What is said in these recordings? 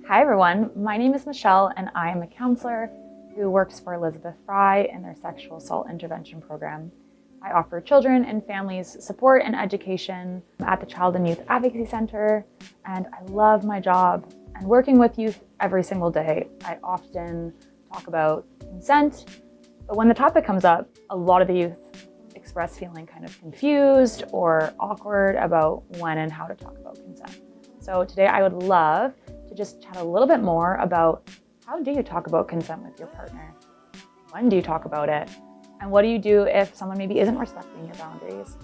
Hi everyone, my name is Michelle and I am a counselor who works for Elizabeth Fry in their sexual assault intervention program. I offer children and families support and education at the Child and Youth Advocacy Center, and I love my job and working with youth every single day. I often talk about consent, but when the topic comes up, a lot of the youth express feeling kind of confused or awkward about when and how to talk about consent. So today I would love to just chat a little bit more about how do you talk about consent with your partner? When do you talk about it? And what do you do if someone maybe isn't respecting your boundaries?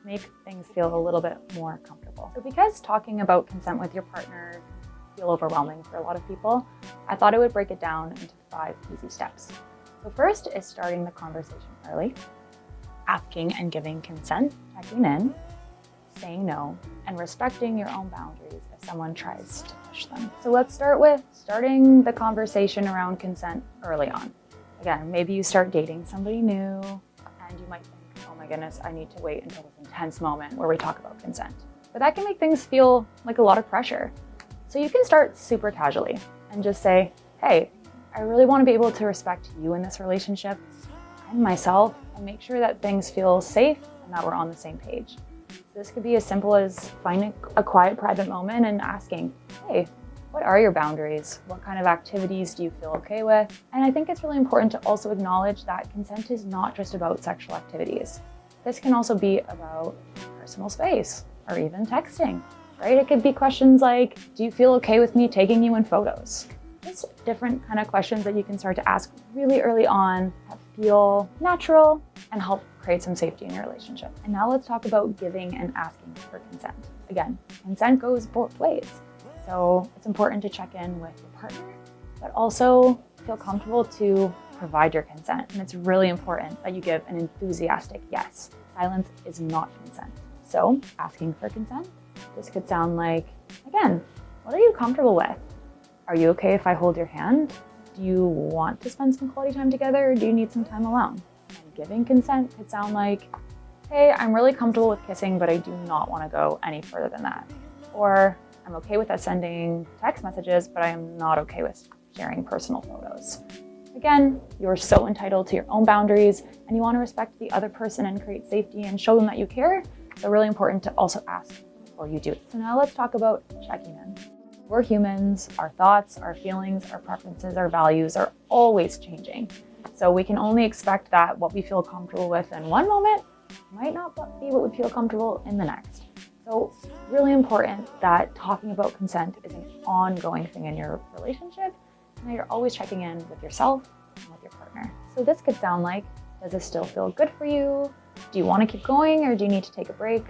Make things feel a little bit more comfortable. So because talking about consent with your partner can feel overwhelming for a lot of people, I thought I would break it down into 5 easy steps. So first is starting the conversation early, asking and giving consent, checking in, saying no, and respecting your own boundaries if someone tries to push them. So let's start with starting the conversation around consent early on. Again, maybe you start dating somebody new and you might think, oh my goodness, I need to wait until this intense moment where we talk about consent. But that can make things feel like a lot of pressure. So you can start super casually and just say, hey, I really want to be able to respect you in this relationship and myself and make sure that things feel safe and that we're on the same page. This could be as simple as finding a quiet, private moment and asking, hey, what are your boundaries? What kind of activities do you feel okay with? And I think it's really important to also acknowledge that consent is not just about sexual activities. This can also be about personal space or even texting, right? It could be questions like, do you feel okay with me taking you in photos? Just different kind of questions that you can start to ask really early on that feel natural and help create some safety in your relationship. And now let's talk about giving and asking for consent. Again, consent goes both ways. So it's important to check in with your partner, but also feel comfortable to provide your consent. And it's really important that you give an enthusiastic yes. Silence is not consent. So asking for consent, this could sound like, again, what are you comfortable with? Are you okay if I hold your hand? Do you want to spend some quality time together or do you need some time alone? And giving consent could sound like, hey, I'm really comfortable with kissing, but I do not want to go any further than that. Or I'm okay with us sending text messages, but I am not okay with sharing personal photos. Again, you're so entitled to your own boundaries and you want to respect the other person and create safety and show them that you care. So really important to also ask before you do it. So now let's talk about checking in. We're humans, our thoughts, our feelings, our preferences, our values are always changing. So we can only expect that what we feel comfortable with in one moment might not be what we feel comfortable in the next. So really important that talking about consent is an ongoing thing in your relationship and that you're always checking in with yourself and with your partner. So this could sound like, does this still feel good for you? Do you want to keep going or do you need to take a break?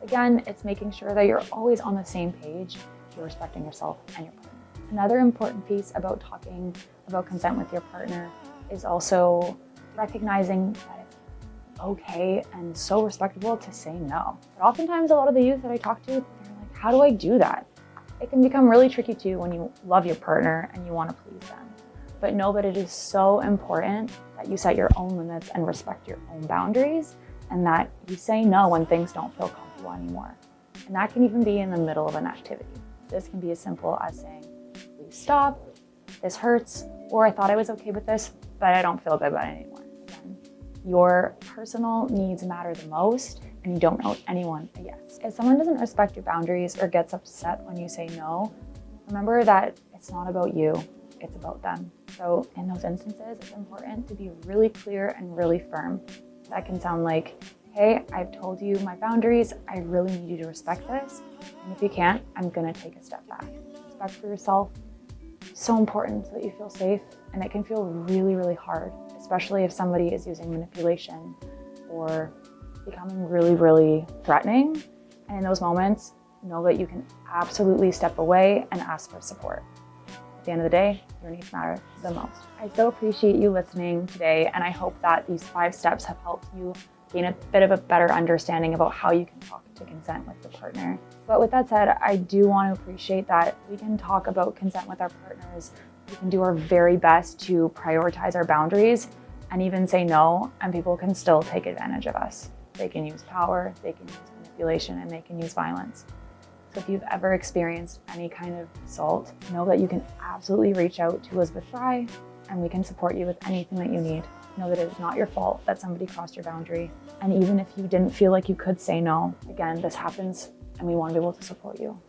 Again, it's making sure that you're always on the same page. You're respecting yourself and your partner. Another important piece about talking about consent with your partner is also recognizing that it's okay and so respectable to say no. But oftentimes a lot of the youth that I talk to, they're like, how do I do that? It can become really tricky too when you love your partner and you want to please them. But know that it is so important that you set your own limits and respect your own boundaries and that you say no when things don't feel comfortable anymore. And that can even be in the middle of an activity. This can be as simple as saying, please stop, this hurts, or I thought I was okay with this, but I don't feel good about it anymore. Again, your personal needs matter the most, and you don't owe anyone a yes. If someone doesn't respect your boundaries or gets upset when you say no, remember that it's not about you, it's about them. So in those instances, it's important to be really clear and really firm. That can sound like, hey, I've told you my boundaries, I really need you to respect this. And if you can't, I'm gonna take a step back. Respect for yourself is so important so that you feel safe, and it can feel really, really hard, especially if somebody is using manipulation or becoming really, really threatening. And in those moments, know that you can absolutely step away and ask for support. At the end of the day, your needs matter the most. I so appreciate you listening today, and I hope that these 5 steps have helped you gain a bit of a better understanding about how you can talk to consent with your partner. But with that said, I do want to appreciate that we can talk about consent with our partners. We can do our very best to prioritize our boundaries and even say no, and people can still take advantage of us. They can use power, they can use manipulation, and they can use violence. So if you've ever experienced any kind of assault, know that you can absolutely reach out to Elizabeth Fry and we can support you with anything that you need. Know that it is not your fault that somebody crossed your boundary. And even if you didn't feel like you could say no, again, this happens and we want to be able to support you.